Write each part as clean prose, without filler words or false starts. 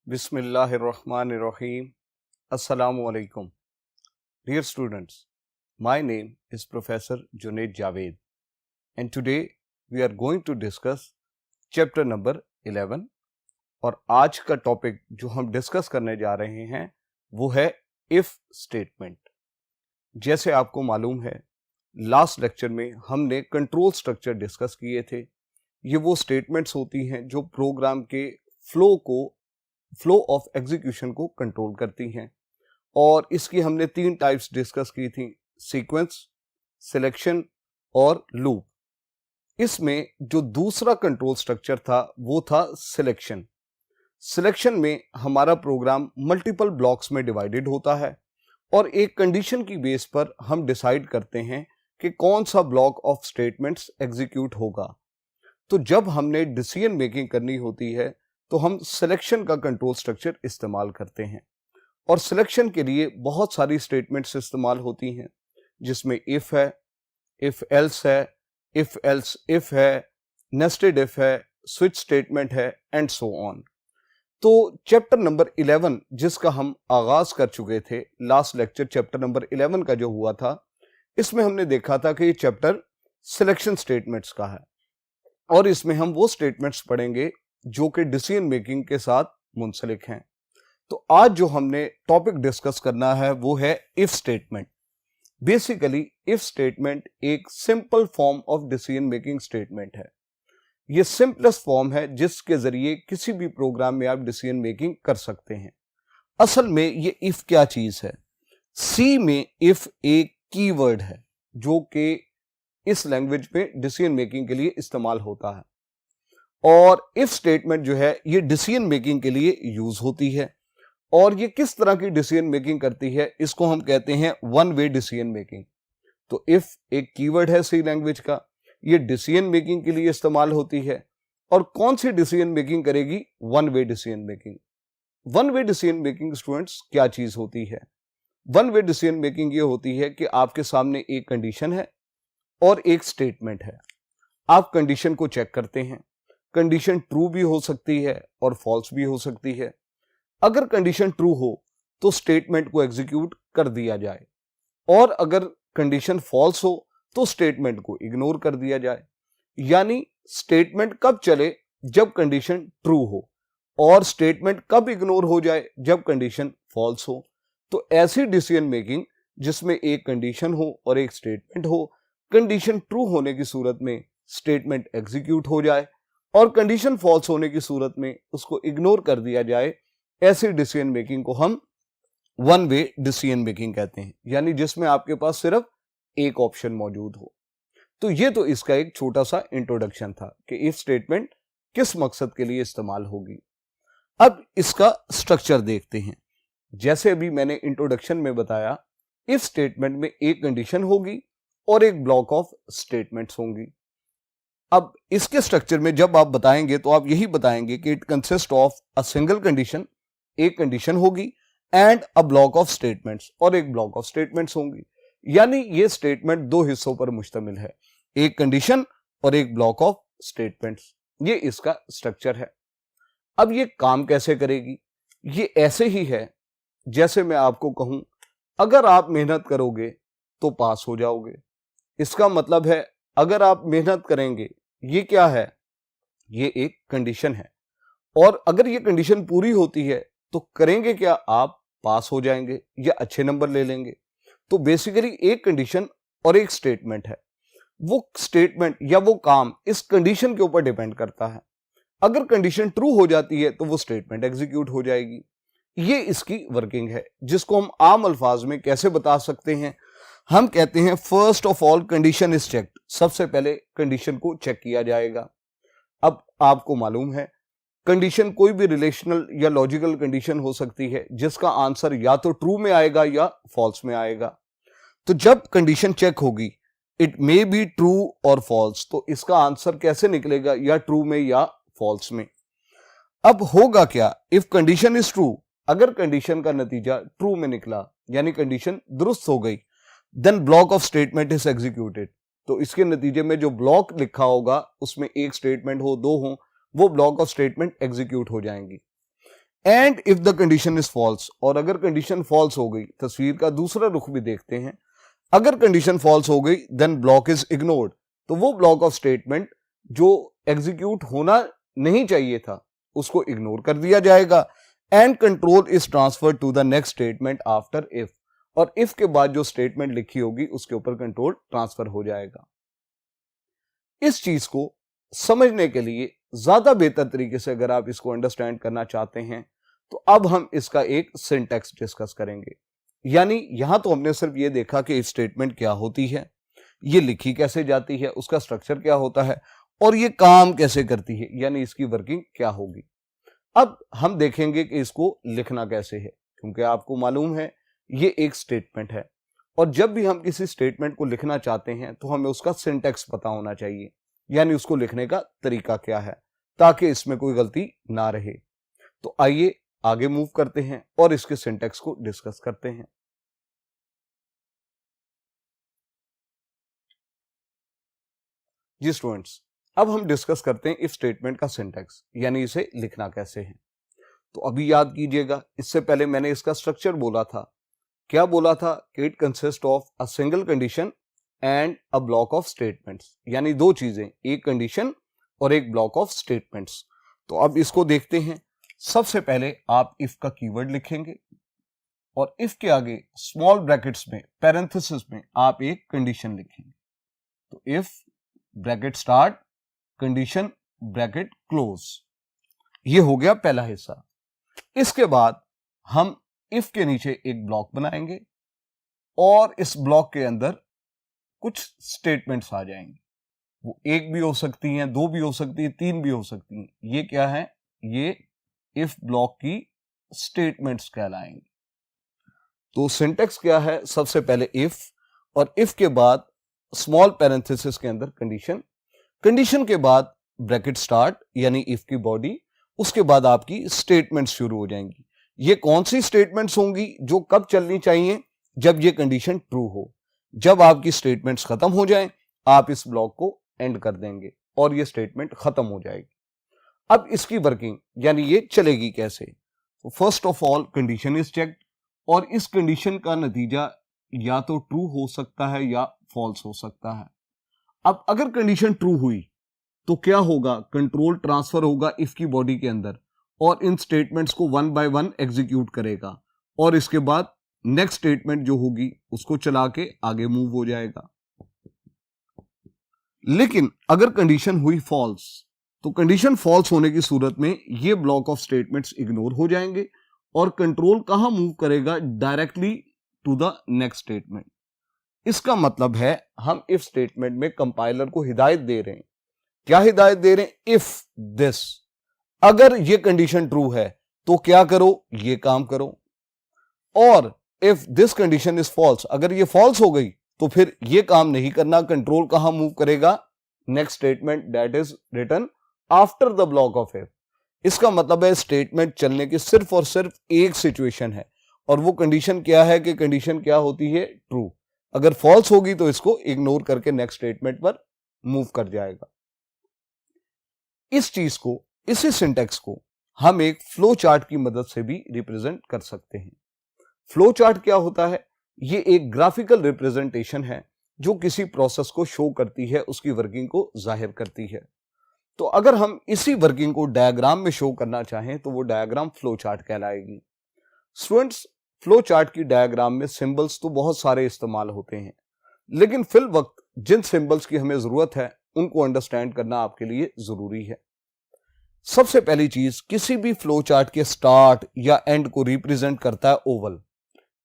Bismillahirrahmanirrahim. Assalamu alaikum. Dear students, my name is Professor Junaid Javed and today we are going to discuss chapter number 11 और आज का topic जो हम discuss करने जा रहे हैं वो है इफ स्टेटमेंट। जैसे आपको मालूम है लास्ट लेक्चर में हमने कंट्रोल स्ट्रक्चर डिस्कस किए थे। ये वो स्टेटमेंट्स होती हैं जो प्रोग्राम के फ्लो ऑफ एग्जीक्यूशन को कंट्रोल करती हैं और इसकी हमने 3 टाइप्स डिस्कस की थी, सीक्वेंस, सिलेक्शन और लूप। इसमें जो दूसरा कंट्रोल स्ट्रक्चर था वो था सिलेक्शन। सिलेक्शन में हमारा प्रोग्राम मल्टीपल ब्लॉक्स में डिवाइडेड होता है और एक कंडीशन की बेस पर हम डिसाइड करते हैं कि कौन सा ब्लॉक ऑफ स्टेटमेंट्स एग्जीक्यूट होगा। तो जब हमने डिसीजन मेकिंग करनी होती है तो हम सिलेक्शन का कंट्रोल स्ट्रक्चर इस्तेमाल करते हैं और सिलेक्शन के लिए बहुत सारी स्टेटमेंट्स इस्तेमाल होती हैं जिसमें इफ है, इफ एल्स है, इफ एल्स इफ है, नेस्टेड इफ है, स्विच स्टेटमेंट है एंड सो ऑन। तो चैप्टर नंबर 11 जिसका हम आगाज कर चुके थे लास्ट लेक्चर, चैप्टर नंबर 11 का जो हुआ था, इसमें हमने देखा था कि ये चैप्टर सिलेक्शन स्टेटमेंट्स का है और इसमें हम वो स्टेटमेंट्स पढ़ेंगे जो कि डिसीजन मेकिंग के साथ मुंसलिक हैं। तो आज जो हमने टॉपिक डिस्कस करना है वो है if statement. Basically if statement एक simple form of decision making statement है। ये सिंपलेस्ट फॉर्म है जिसके जरिए किसी भी प्रोग्राम में आप डिसीजन मेकिंग कर सकते हैं। असल में ये इफ क्या चीज है? सी में इफ एक कीवर्ड है जो कि इस लैंग्वेज में डिसीजन मेकिंग के लिए इस्तेमाल होता है और इफ स्टेटमेंट जो है ये डिसीजन मेकिंग के लिए यूज होती है। और ये किस तरह की डिसीजन मेकिंग करती है, इसको हम कहते हैं वन वे डिसीजन मेकिंग। तो इफ एक कीवर्ड है सी लैंग्वेज का, ये डिसीजन मेकिंग के लिए इस्तेमाल होती है। और कौन सी डिसीजन मेकिंग करेगी? One way decision making. One way decision making students क्या चीज होती है? वन वे डिसीजन मेकिंग ये होती है कि आपके सामने एक कंडीशन है और एक स्टेटमेंट है। आप कंडीशन को चेक करते हैं। कंडीशन ट्रू भी हो सकती है और फॉल्स भी हो सकती है। अगर कंडीशन ट्रू हो तो स्टेटमेंट को एग्जीक्यूट कर दिया जाए और अगर कंडीशन फॉल्स हो तो स्टेटमेंट को इग्नोर कर दिया जाए। यानी स्टेटमेंट कब चले? जब कंडीशन ट्रू हो, और स्टेटमेंट कब इग्नोर हो जाए? जब कंडीशन फॉल्स हो। तो ऐसी डिसीजन मेकिंग जिसमें एक कंडीशन हो और एक स्टेटमेंट हो, कंडीशन ट्रू होने की सूरत में स्टेटमेंट एग्जीक्यूट हो जाए और कंडीशन फॉल्स होने की सूरत में उसको इग्नोर कर दिया जाए, ऐसी डिसीजन मेकिंग को हम वन वे डिसीजन मेकिंग कहते हैं। यानी जिसमें आपके पास सिर्फ एक ऑप्शन मौजूद हो। तो ये तो इसका एक छोटा सा इंट्रोडक्शन था कि इफ स्टेटमेंट किस मकसद के लिए इस्तेमाल होगी। अब इसका स्ट्रक्चर देखते हैं। जैसे अभी मैंने इंट्रोडक्शन में बताया, इफ स्टेटमेंट में एक कंडीशन होगी और एक ब्लॉक ऑफ स्टेटमेंट्स होंगी। अब इसके स्ट्रक्चर में जब आप बताएंगे तो आप यही बताएंगे कि it consist of a single condition, एक कंडीशन होगी, and a block of statements, और एक ब्लॉक ऑफ स्टेटमेंट्स होंगी। यानी ये स्टेटमेंट 2 हिस्सों पर मुश्तमिल है, एक कंडीशन और एक ब्लॉक ऑफ स्टेटमेंट्स। ये इसका स्ट्रक्चर है। अब ये काम कैसे करेगी? ये ऐसे ही है जैसे मैं आपको कहूं, अगर आप मेहनत करोगे तो पास हो जाओगे। इसका मतलब है अगर आप मेहनत करेंगे, ये क्या है? ये एक कंडीशन है और अगर ये कंडीशन पूरी होती है तो करेंगे क्या? आप पास हो जाएंगे या अच्छे नंबर ले लेंगे। तो बेसिकली एक कंडीशन और एक स्टेटमेंट है। वो स्टेटमेंट या वो काम इस कंडीशन के ऊपर डिपेंड करता है। अगर कंडीशन ट्रू हो जाती है तो वो स्टेटमेंट एग्जीक्यूट हो जाएगी। ये इसकी वर्किंग है, जिसको हम आम अल्फाज में कैसे बता सकते हैं? हम कहते हैं first of all condition is checked. सबसे पहले कंडीशन को चेक किया जाएगा। अब आपको मालूम है कंडीशन कोई भी रिलेशनल या लॉजिकल कंडीशन हो सकती है जिसका आंसर या तो ट्रू में आएगा या फॉल्स में आएगा। तो जब कंडीशन चेक होगी, इट मे बी ट्रू और फॉल्स, तो इसका आंसर कैसे निकलेगा? या ट्रू में या फॉल्स में। अब होगा क्या? इफ कंडीशन इज ट्रू, अगर कंडीशन का नतीजा ट्रू में निकला यानी कंडीशन दुरुस्त हो गई, then block of statement is executed. तो इसके नतीजे में जो ब्लॉक लिखा होगा उसमें एक स्टेटमेंट हो, 2 हो, वो ब्लॉक ऑफ स्टेटमेंट एग्जीक्यूट हो जाएंगी। And if the condition is false, और अगर कंडीशन फॉल्स हो गई, तस्वीर का दूसरा रुख भी देखते हैं, अगर कंडीशन फॉल्स हो गई देन ब्लॉक इज इग्नोर्ड, तो वो ब्लॉक ऑफ स्टेटमेंट जो एग्जीक्यूट होना नहीं चाहिए था उसको इग्नोर कर दिया जाएगा, and control is transferred to the next statement after if, और इफ के बाद जो स्टेटमेंट लिखी होगी उसके ऊपर कंट्रोल ट्रांसफर हो जाएगा। इस चीज को समझने के लिए ज्यादा बेहतर तरीके से अगर आप इसको अंडरस्टैंड करना चाहते हैं तो अब हम इसका एक सिंटैक्स डिस्कस करेंगे। यानी यहां तो हमने सिर्फ ये देखा कि इफ स्टेटमेंट क्या होती है, ये लिखी कैसे जाती है, उसका स्ट्रक्चर क्या होता है और ये काम कैसे करती है, यानी इसकी वर्किंग क्या होगी। अब हम देखेंगे कि इसको लिखना कैसे है, क्योंकि आपको मालूम है ये एक स्टेटमेंट है और जब भी हम किसी स्टेटमेंट को लिखना चाहते हैं तो हमें उसका सिंटैक्स पता होना चाहिए, यानी उसको लिखने का तरीका क्या है, ताकि इसमें कोई गलती ना रहे। तो आइए आगे मूव करते हैं और इसके सिंटैक्स को डिस्कस करते हैं। जी स्टूडेंट्स, अब हम डिस्कस करते हैं इफ स्टेटमेंट का सिंटैक्स, यानी इसे लिखना कैसे है। तो अभी याद कीजिएगा, इससे पहले मैंने इसका स्ट्रक्चर बोला था। क्या बोला था कि it consist of a single condition and a block of statements, यानी दो चीजें, एक कंडीशन और एक ब्लॉक ऑफ स्टेटमेंट्स। तो अब इसको देखते हैं। सबसे पहले आप इफ का कीवर्ड लिखेंगे और इफ के आगे स्मॉल ब्रैकेट्स में, पैरेंथेसिस में आप एक कंडीशन लिखेंगे। तो if bracket start, condition bracket close, ये हो गया पहला हिस्सा। इसके बाद हम इफ के नीचे एक ब्लॉक बनाएंगे और इस ब्लॉक के अंदर कुछ स्टेटमेंट्स आ जाएंगे। वो एक भी हो सकती हैं, दो भी हो सकती है, तीन भी हो सकती हैं। ये क्या है? ये इफ ब्लॉक की स्टेटमेंट्स कहलाएंगे। तो सिंटैक्स क्या है? सबसे पहले इफ, और इफ के बाद स्मॉल पैरेंथेसिस के अंदर कंडीशन, कंडीशन के बाद ब्रैकेट स्टार्ट यानी इफ की बॉडी, उसके बाद आपकी स्टेटमेंट्स शुरू हो जाएंगी। ये कौन सी स्टेटमेंट्स होंगी? जो कब चलनी चाहिए? जब ये कंडीशन ट्रू हो। जब आपकी स्टेटमेंट्स खत्म हो जाएं, आप इस ब्लॉक को एंड कर देंगे और ये स्टेटमेंट खत्म हो जाएगी। अब इसकी वर्किंग यानी ये चलेगी कैसे? तो first of all condition is checked, और इस कंडीशन का नतीजा या तो ट्रू हो सकता है या फॉल्स हो सकता है। अब अगर कंडीशन ट्रू हुई तो क्या होगा? कंट्रोल ट्रांसफर होगा इफ की बॉडी के अंदर और इन स्टेटमेंट्स को वन बाय वन एग्जीक्यूट करेगा और इसके बाद नेक्स्ट स्टेटमेंट जो होगी उसको चला के आगे मूव हो जाएगा। लेकिन अगर कंडीशन हुई फॉल्स, तो कंडीशन फॉल्स होने की सूरत में ये ब्लॉक ऑफ स्टेटमेंट्स इग्नोर हो जाएंगे और कंट्रोल कहां मूव करेगा? Directly to the next statement. इसका मतलब है हम इफ स्टेटमेंट में कंपाइलर को हिदायत दे रहे हैं। क्या हिदायत दे रहे हैं? इफ दिस, अगर ये कंडीशन ट्रू है तो क्या करो? ये काम करो। और if this condition is false, अगर ये फॉल्स हो गई तो फिर ये काम नहीं करना। कंट्रोल कहां मूव करेगा? Next statement that is written after the block of if. इसका मतलब है स्टेटमेंट चलने की सिर्फ और सिर्फ एक सिचुएशन है, और वो कंडीशन क्या है? कि कंडीशन क्या होती है? ट्रू। अगर फॉल्स होगी तो इसको इग्नोर करके नेक्स्ट स्टेटमेंट पर मूव कर जाएगा। इस चीज को, इसी सिंटैक्स को हम एक फ्लो चार्ट की मदद से भी रिप्रेजेंट कर सकते हैं। फ्लो चार्ट क्या होता है? ये एक ग्राफिकल रिप्रेजेंटेशन है जो किसी प्रोसेस को शो करती है, उसकी वर्किंग को जाहिर करती है। तो अगर हम इसी वर्किंग को डायग्राम में शो करना चाहें तो वो डायग्राम फ्लो चार्ट कहलाएगी। स्टूडेंट्स, फ्लो चार्ट की डायग्राम में सिंबल्स तो बहुत सारे इस्तेमाल होते हैं, लेकिन फिल वक्त जिन सिंबल्स की हमें जरूरत है उनको अंडरस्टैंड करना आपके लिए जरूरी है। सबसे पहली चीज, किसी भी फ्लो चार्ट के स्टार्ट या एंड को रिप्रेजेंट करता है ओवल।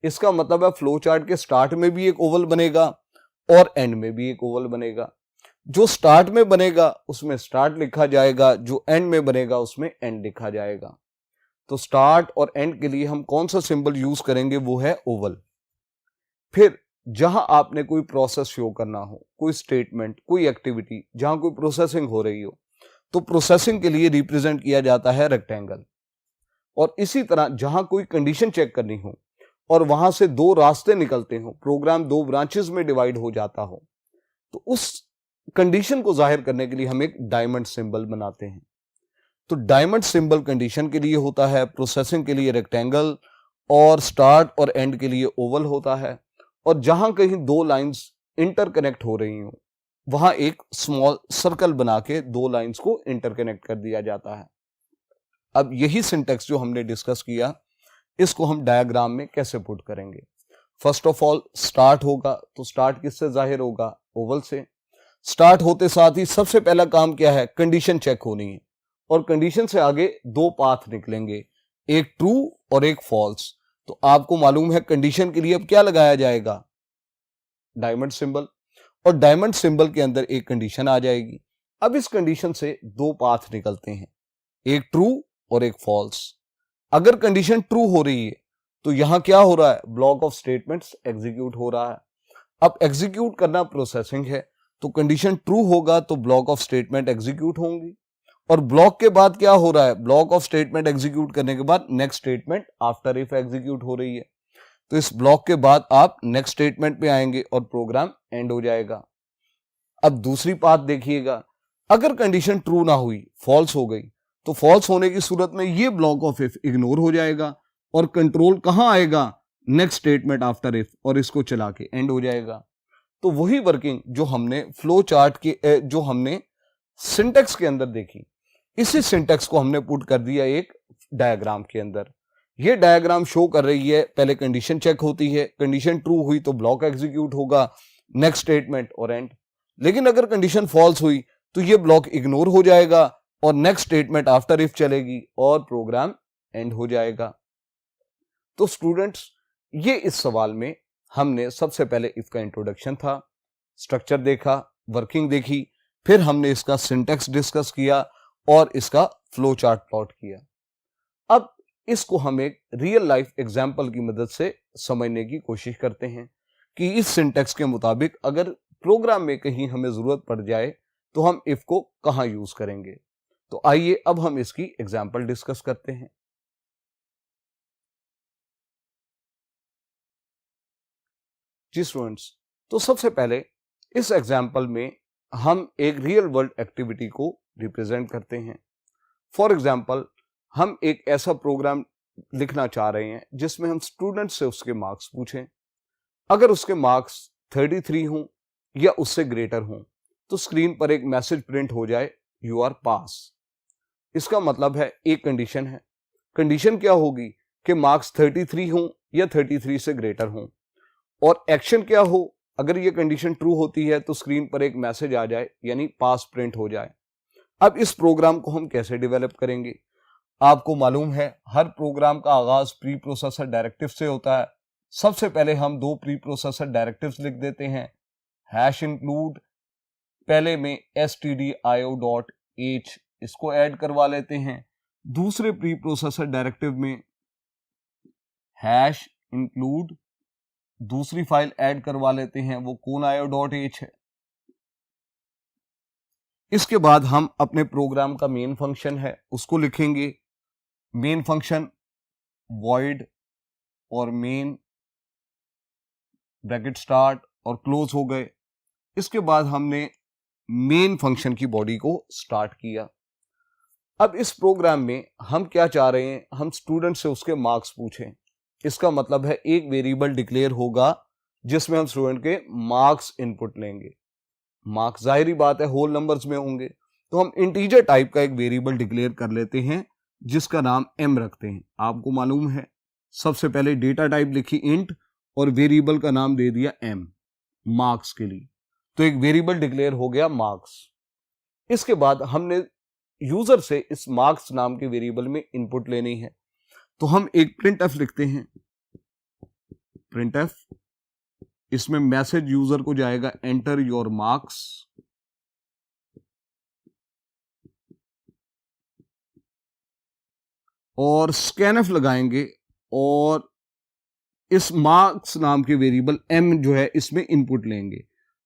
इसका मतलब है फ्लो चार्ट के स्टार्ट में भी एक ओवल बनेगा और एंड में भी एक ओवल बनेगा। जो स्टार्ट में बनेगा उसमें स्टार्ट लिखा जाएगा, जो एंड में बनेगा उसमें एंड लिखा जाएगा। तो स्टार्ट और एंड के लिए हम कौन सा सिंबल यूज करेंगे? वो है ओवल। फिर जहां आपने कोई प्रोसेस शो करना हो, कोई स्टेटमेंट, कोई एक्टिविटी, जहां कोई प्रोसेसिंग हो रही हो, तो प्रोसेसिंग के लिए रिप्रेजेंट किया जाता है रेक्टेंगल। और इसी तरह जहां कोई कंडीशन चेक करनी हो और वहां से दो रास्ते निकलते हो, प्रोग्राम दो ब्रांचेस में डिवाइड हो जाता हो, तो उस कंडीशन को जाहिर करने के लिए हम एक डायमंड सिंबल बनाते हैं। तो डायमंड सिंबल कंडीशन के लिए होता है, प्रोसेसिंग के लिए रेक्टेंगल, और स्टार्ट और एंड के लिए ओवल होता है। और जहां कहीं दो लाइंस इंटरकनेक्ट हो रही हो वहां एक स्मॉल सर्कल बना के दो लाइंस को इंटरकनेक्ट कर दिया जाता है। अब यही सिंटेक्स जो हमने डिस्कस किया, इसको हम डायग्राम में कैसे पुट करेंगे। फर्स्ट ऑफ ऑल स्टार्ट होगा, तो स्टार्ट किससे जाहिर होगा, ओवल से। स्टार्ट होते साथ ही सबसे पहला काम क्या है, कंडीशन चेक होनी है, और कंडीशन से आगे दो पाथ निकलेंगे, एक ट्रू और एक फॉल्स। तो आपको मालूम है कंडीशन के लिए अब क्या लगाया जाएगा, डायमंड सिंबल, और डायमंड सिंबल के अंदर एक कंडीशन आ जाएगी। अब इस कंडीशन से दो पाथ निकलते हैं, एक ट्रू और एक फॉल्स। अगर कंडीशन ट्रू हो रही है तो यहां क्या हो रहा है, ब्लॉक ऑफ स्टेटमेंट्स एग्जीक्यूट हो रहा है। अब एग्जीक्यूट करना प्रोसेसिंग है, तो कंडीशन ट्रू होगा तो ब्लॉक ऑफ स्टेटमेंट एग्जीक्यूट होंगी, और ब्लॉक के बाद क्या हो रहा है, ब्लॉक ऑफ स्टेटमेंट एग्जीक्यूट करने के बाद next statement after if execute हो रही है। तो इस ब्लॉक के बाद आप नेक्स्ट स्टेटमेंट पे आएंगे और प्रोग्राम एंड हो जाएगा। अब दूसरी बात देखिएगा, अगर कंडीशन ट्रू ना हुई, फॉल्स हो गई, तो फॉल्स होने की सूरत में ये ब्लॉक ऑफ इफ इग्नोर हो जाएगा और कंट्रोल कहां आएगा, नेक्स्ट स्टेटमेंट आफ्टर इफ, और इसको चला के एंड हो जाएगा। तो वही वर्किंग जो हमने फ्लो चार्ट के जो हमने सिंटेक्स के अंदर देखी, इसी सिंटेक्स को हमने पुट कर दिया एक डायग्राम के अंदर। ये डायग्राम शो कर रही है, पहले कंडीशन चेक होती है, कंडीशन ट्रू हुई तो ब्लॉक एग्जीक्यूट होगा, नेक्स्ट स्टेटमेंट और एंड। लेकिन अगर कंडीशन फॉल्स हुई तो ये ब्लॉक इग्नोर हो जाएगा और नेक्स्ट स्टेटमेंट आफ्टर इफ चलेगी और प्रोग्राम एंड हो जाएगा। तो स्टूडेंट्स, ये इस सवाल में हमने सबसे पहले इफ का इंट्रोडक्शन था, स्ट्रक्चर देखा, वर्किंग देखी, फिर हमने इसका सिंटेक्स डिस्कस किया और इसका फ्लो चार्ट प्लॉट किया। अब इसको हम एक रियल लाइफ एग्जाम्पल की मदद से समझने की कोशिश करते हैं कि इस सिंटेक्स के मुताबिक अगर प्रोग्राम में कहीं हमें जरूरत पड़ जाए तो हम इफ को कहां यूज करेंगे। तो आइए अब हम इसकी एग्जाम्पल डिस्कस करते हैं। जी स्टूडेंट्स, तो सबसे पहले इस एग्जाम्पल में हम एक रियल वर्ल्ड एक्टिविटी को रिप्रेजेंट करते हैं। फॉर एग्जाम्पल, हम एक ऐसा प्रोग्राम लिखना चाह रहे हैं जिसमें हम स्टूडेंट से उसके मार्क्स पूछें। अगर उसके मार्क्स 33 हों या उससे ग्रेटर हों तो स्क्रीन पर एक मैसेज प्रिंट हो जाए, यू आर पास। इसका मतलब है एक कंडीशन है, कंडीशन क्या होगी कि मार्क्स 33 हों या 33 से ग्रेटर हों, और एक्शन क्या हो, अगर ये कंडीशन ट्रू होती है तो स्क्रीन पर एक मैसेज आ जाए यानी पास प्रिंट हो जाए। अब इस प्रोग्राम को हम कैसे डेवलप करेंगे। आपको मालूम है हर प्रोग्राम का आगाज प्री प्रोसेसर डायरेक्टिव से होता है। सबसे पहले हम दो प्री प्रोसेसर डायरेक्टिव्स लिख देते हैं, हैश इंक्लूड, पहले में stdio.h इसको ऐड करवा लेते हैं, दूसरे प्री प्रोसेसर डायरेक्टिव में हैश इंक्लूड दूसरी फाइल ऐड करवा लेते हैं, वो conaio.h है। इसके बाद हम अपने प्रोग्राम का मेन फंक्शन है उसको लिखेंगे, मेन फंक्शन void और मेन ब्रैकेट स्टार्ट और क्लोज हो गए। इसके बाद हमने मेन फंक्शन की बॉडी को स्टार्ट किया। अब इस प्रोग्राम में हम क्या चाह रहे हैं, हम स्टूडेंट से उसके मार्क्स पूछें। इसका मतलब है एक वेरिएबल डिक्लेयर होगा जिसमें हम स्टूडेंट के मार्क्स इनपुट लेंगे। मार्क्स जाहिर बात है होल नंबर्स में होंगे, तो हम इंटीजर टाइप का एक वेरिएबल डिक्लेयर कर लेते हैं जिसका नाम m रखते हैं। आपको मालूम है सबसे पहले डेटा टाइप लिखी इंट और वेरिएबल का नाम दे दिया m मार्क्स के लिए, तो एक वेरिएबल डिक्लेयर हो गया मार्क्स। इसके बाद हमने यूजर से इस मार्क्स नाम के वेरिएबल में इनपुट लेनी है, तो हम एक प्रिंटफ लिखते हैं, प्रिंटफ, इसमें मैसेज यूजर को जाएगा एंटर योर मार्क्स, और स्कैनफ लगाएंगे और इस मार्क्स नाम के वेरिएबल m जो है इसमें इनपुट लेंगे।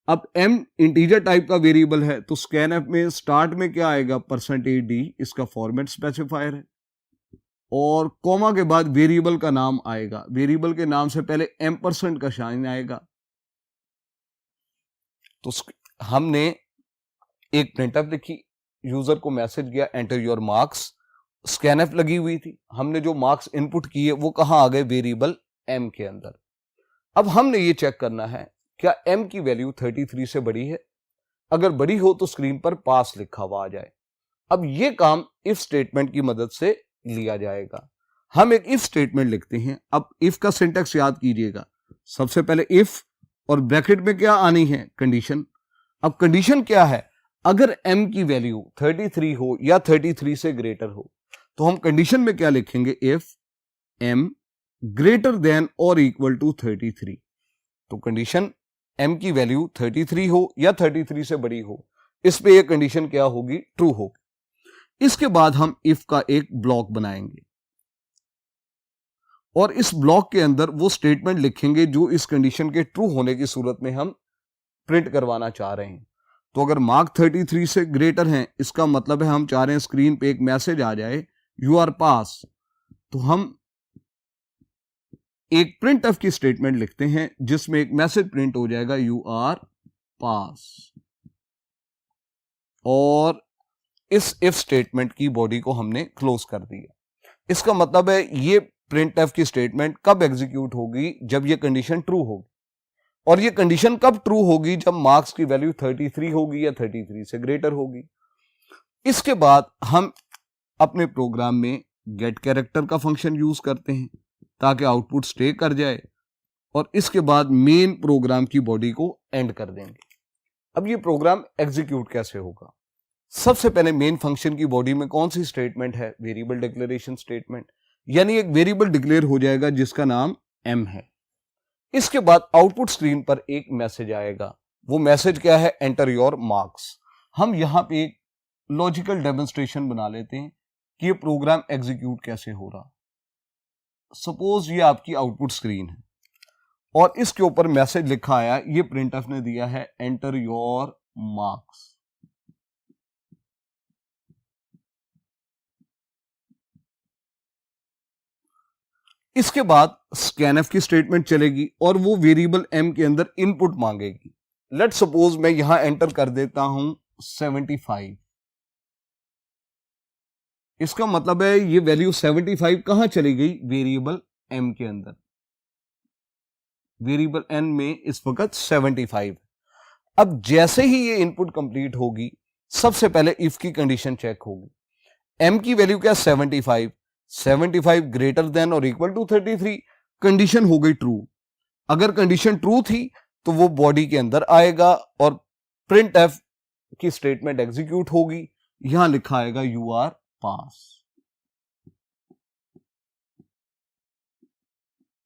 अब m इंटीजर टाइप का वेरिएबल है तो स्कैनफ में स्टार्ट में क्या आएगा, %d, इसका फॉर्मेट स्पेसिफायर है, और कॉमा के बाद वेरिएबल का नाम आएगा। वेरिएबल के नाम से पहले m% का साइन आएगा। तो हमने एक प्रिंटफ लिखी, यूजर को मैसेज गया एंटर योर मार्क्स, स्कैनएफ लगी हुई थी, हमने जो मार्क्स इनपुट किए वो कहां आ गए, वेरिएबल m के अंदर। अब हमने ये चेक करना है क्या m की वैल्यू 33 से बड़ी है, अगर बड़ी हो तो स्क्रीन पर पास लिखा हुआ आ जाए। अब ये काम इफ स्टेटमेंट की मदद से लिया जाएगा। हम एक इफ स्टेटमेंट लिखते हैं। अब इफ का सिंटेक्स याद कीजिएगा, सबसे पहले इफ और ब्रैकेट में क्या आनी है, कंडीशन। अब कंडीशन क्या है, अगर m की वैल्यू 33 हो या 33 से ग्रेटर हो तो हम कंडीशन में क्या लिखेंगे, इफ m ग्रेटर देन और इक्वल टू 33। तो कंडीशन m की वैल्यू 33 हो या 33 से बड़ी हो, इस पे ये कंडीशन क्या होगी, ट्रू होगी। इसके बाद हम इफ का एक ब्लॉक बनाएंगे और इस ब्लॉक के अंदर वो स्टेटमेंट लिखेंगे जो इस कंडीशन के ट्रू होने की सूरत में हम प्रिंट करवाना चाह रहे हैं। तो अगर मार्क 33 से ग्रेटर हैं, इसका मतलब है हम चाह रहे हैं स्क्रीन पे एक मैसेज आ जाए, यू आर पास। तो हम एक प्रिंट एफ की स्टेटमेंट लिखते हैं जिसमें एक मैसेज प्रिंट हो जाएगा, यू आर पास। और इस इफ स्टेटमेंट की बॉडी को हमने क्लोज कर दिया। इसका मतलब है ये प्रिंट एफ की स्टेटमेंट कब एग्जीक्यूट होगी, जब ये कंडीशन ट्रू होगी। और ये कंडीशन कब ट्रू होगी, जब मार्क्स की वैल्यू 33 होगी या 33 से ग्रेटर होगी। इसके बाद हम अपने प्रोग्राम में गेट कैरेक्टर का फंक्शन यूज करते हैं ताकि आउटपुट स्टे कर जाए, और इसके बाद मेन प्रोग्राम की बॉडी को एंड कर देंगे। अब ये प्रोग्राम एग्जीक्यूट कैसे होगा, सबसे पहले मेन फंक्शन की बॉडी में कौन सी स्टेटमेंट है, वेरिएबल डिक्लेरेशन स्टेटमेंट, यानी एक वेरिएबल डिक्लेयर हो जाएगा जिसका नाम m है। इसके बाद आउटपुट स्क्रीन पर एक मैसेज आएगा, वो मैसेज क्या है, एंटर योर मार्क्स। हम यहां पे एक लॉजिकल डेमोन्स्ट्रेशन बना लेते हैं कि ये प्रोग्राम एग्जीक्यूट कैसे हो रहा। सपोज ये आपकी आउटपुट स्क्रीन है और इसके ऊपर मैसेज लिखा आया, ये प्रिंटफ ने दिया है, एंटर योर मार्क्स। इसके बाद स्कैनएफ की स्टेटमेंट चलेगी और वो वेरिएबल m के अंदर इनपुट मांगेगी। लेट सपोज मैं यहां एंटर कर देता हूं 75। इसका मतलब है ये वैल्यू 75 कहां चली गई, वेरिएबल m के अंदर। वेरिएबल n में इस वक्त 75। अब जैसे ही ये इनपुट कंप्लीट होगी, सबसे पहले इफ की कंडीशन चेक होगी। m की वैल्यू क्या, 75। 75 ग्रेटर देन और इक्वल टू 33, कंडीशन हो गई ट्रू। अगर कंडीशन ट्रू थी तो वो बॉडी के अंदर आएगा और प्रिंट एफ की स्टेटमेंट एग्जीक्यूट होगी। यहां लिखा आएगा यू आर पास,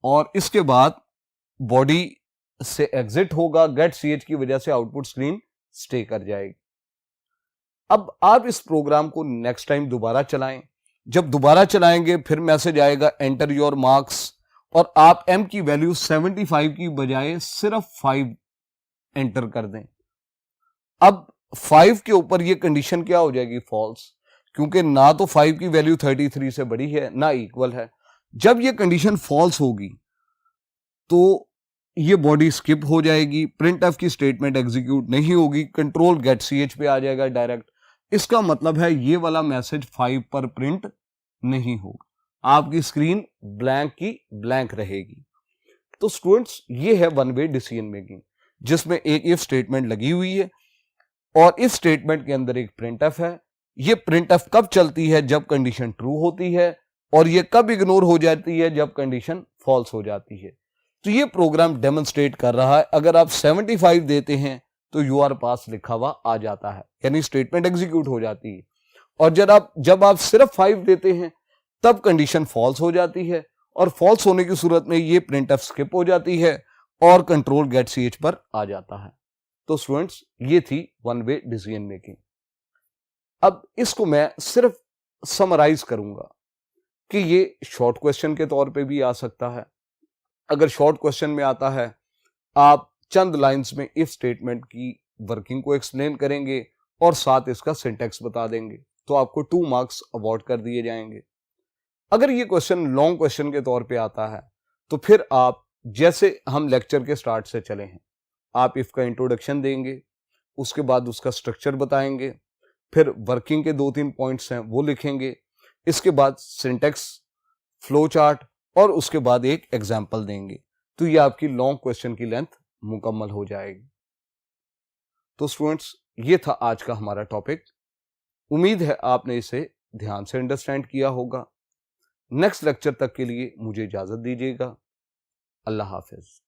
और इसके बाद बॉडी से एग्जिट होगा, गेट ch की वजह से आउटपुट स्क्रीन स्टे कर जाएगी। अब आप इस प्रोग्राम को नेक्स्ट टाइम दोबारा चलाएं। जब दोबारा चलाएंगे फिर मैसेज आएगा, एंटर योर मार्क्स, और आप m की वैल्यू 75 की बजाय सिर्फ 5 एंटर कर दें। अब 5 के ऊपर ये कंडीशन क्या हो जाएगी, फॉल्स, क्योंकि ना तो 5 की वैल्यू 33 से बड़ी है ना इक्वल है। जब ये कंडीशन फॉल्स होगी तो ये बॉडी स्किप हो जाएगी, प्रिंट एफ की स्टेटमेंट एग्जीक्यूट नहीं होगी, कंट्रोल गेट ch पे आ जाएगा डायरेक्ट। इसका मतलब है ये वाला मैसेज 5 पर प्रिंट नहीं होगा, आपकी स्क्रीन ब्लैंक की ब्लैंक रहेगी। तो स्टूडेंट्स, ये है वन वे डिसीजन मेकिंग, जिसमें एक इफ स्टेटमेंट लगी हुई है और इस स्टेटमेंट के अंदर एक प्रिंट एफ है। ये प्रिंट एफ कब चलती है, जब कंडीशन ट्रू होती है, और ये कब इग्नोर हो जाती है, जब कंडीशन फॉल्स हो जाती है। तो ये प्रोग्राम डेमोन्स्ट्रेट कर रहा है, अगर आप 75 देते हैं तो यू आर पास लिखा हुआ आ जाता है, यानी स्टेटमेंट एग्जीक्यूट हो जाती है। और जब आप सिर्फ 5 देते हैं तब कंडीशन फॉल्स हो जाती है, और फॉल्स होने की सूरत में ये प्रिंट एफ स्किप हो जाती है और कंट्रोल गेट ch पर आ जाता है। तो स्टूडेंट्स, ये थी वन वे डिसीजन मेकिंग। अब इसको मैं सिर्फ समराइज करूंगा कि ये शॉर्ट क्वेश्चन के तौर पे भी आ सकता है। अगर शॉर्ट क्वेश्चन में आता है, आप चंद लाइंस में इफ स्टेटमेंट की वर्किंग को एक्सप्लेन करेंगे और साथ इसका सिंटेक्स बता देंगे, तो आपको 2 मार्क्स अवॉर्ड कर दिए जाएंगे। अगर ये क्वेश्चन लॉन्ग क्वेश्चन के तौर पे आता है तो फिर आप, जैसे हम लेक्चर के स्टार्ट से चले हैं, आप इफ का इंट्रोडक्शन देंगे, उसके बाद उसका स्ट्रक्चर बताएंगे, फिर वर्किंग के 2-3 पॉइंट्स हैं वो लिखेंगे, इसके बाद सिंटेक्स, फ्लो चार्ट और उसके बाद एक एग्जाम्पल देंगे, तो ये आपकी लॉन्ग क्वेश्चन की लेंथ मुकम्मल हो जाएगी। तो स्टूडेंट्स, ये था आज का हमारा टॉपिक। उम्मीद है आपने इसे ध्यान से अंडरस्टैंड किया होगा। नेक्स्ट लेक्चर तक के लिए मुझे इजाजत दीजिएगा। अल्लाह हाफिज।